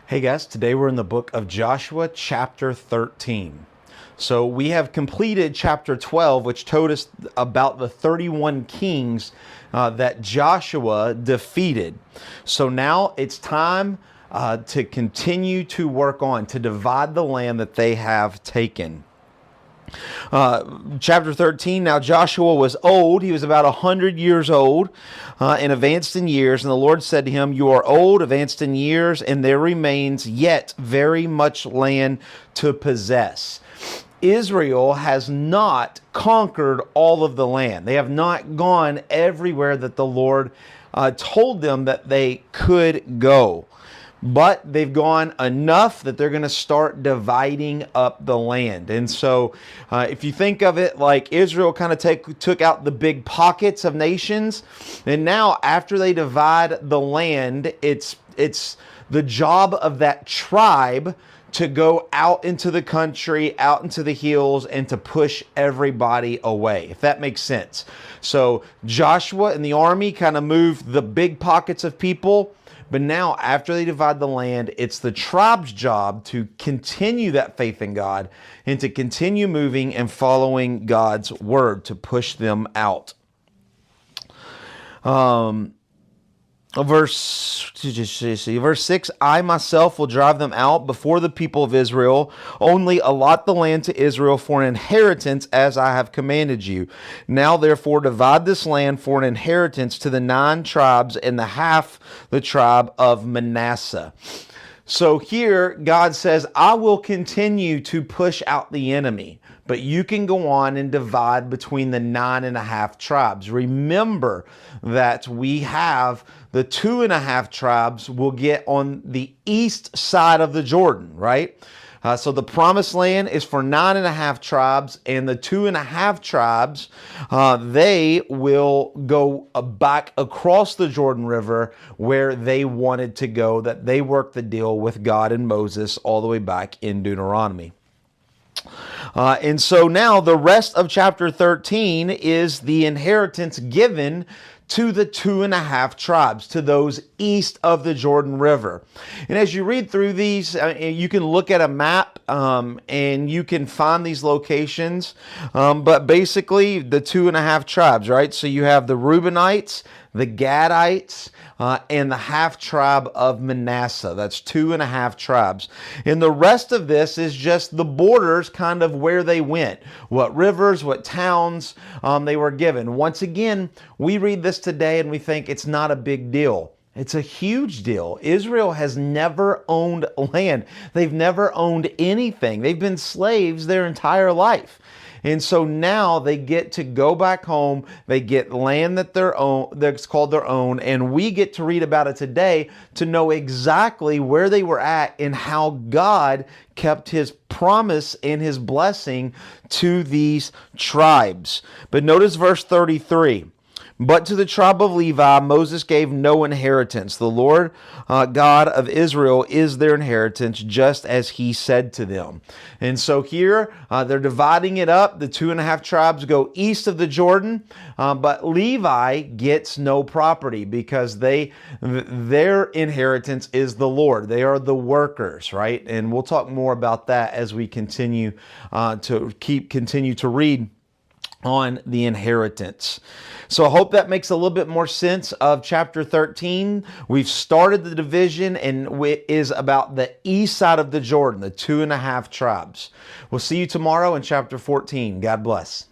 Hey guys, today we're in the book of Joshua, chapter 13. So we have completed chapter 12, which told us about the 31 kings that Joshua defeated. So now it's time to continue to work on, to divide the land that they have taken. Chapter 13, now Joshua was old. He was about 100 years old and advanced in years. And the Lord said to him, "You are old, advanced in years, and there remains yet very much land to possess." Israel has not conquered all of the land. They have not gone everywhere that the Lord told them that they could go. But they've gone enough that they're going to start dividing up the land. And so if you think of it like Israel kind of took out the big pockets of nations, and now after they divide the land, it's the job of that tribe to go out into the country, out into the hills, and to push everybody away, if that makes sense. So Joshua and the army kind of moved the big pockets of people. But now, after they divide the land, it's the tribe's job to continue that faith in God and to continue moving and following God's word to push them out. Verse 6, "I myself will drive them out before the people of Israel. Only allot the land to Israel for an inheritance as I have commanded you. Now therefore divide this land for an inheritance to the 9 tribes and the tribe of Manasseh." So here God says, I will continue to push out the enemy, but you can go on and divide between the 9.5 tribes. Remember that we have the 2.5 tribes will get on the east side of the Jordan, right? So the promised land is for 9.5 tribes, and the 2.5 tribes, they will go back across the Jordan River where they wanted to go, that they worked the deal with God and Moses all the way back in Deuteronomy. And so now the rest of chapter 13 is the inheritance given to the 2.5 tribes, to those east of the Jordan River. And as you read through these, you can look at a map and you can find these locations. But basically, the 2.5 tribes, right? So you have the Reubenites, the Gadites, and the half tribe of Manasseh. That's 2.5 tribes. And the rest of this is just the borders, kind of where they went, what rivers, what towns they were given. Once again, we read this today and we think it's not a big deal. It's a huge deal. Israel has never owned land. They've never owned anything. They've been slaves their entire life. And so now they get to go back home. They get land that's called their own, and we get to read about it today to know exactly where they were at and how God kept his promise and his blessing to these tribes. But notice verse 33. "But to the tribe of Levi, Moses gave no inheritance. The Lord God of Israel is their inheritance, just as he said to them." And so here they're dividing it up. The 2.5 tribes go east of the Jordan, but Levi gets no property because their inheritance is the Lord. They are the workers, right? And we'll talk more about that as we continue to read on the inheritance. So I hope that makes a little bit more sense of chapter 13. We've started the division, and it is about the east side of the Jordan, the 2.5 tribes. We'll see you tomorrow in chapter 14. God bless.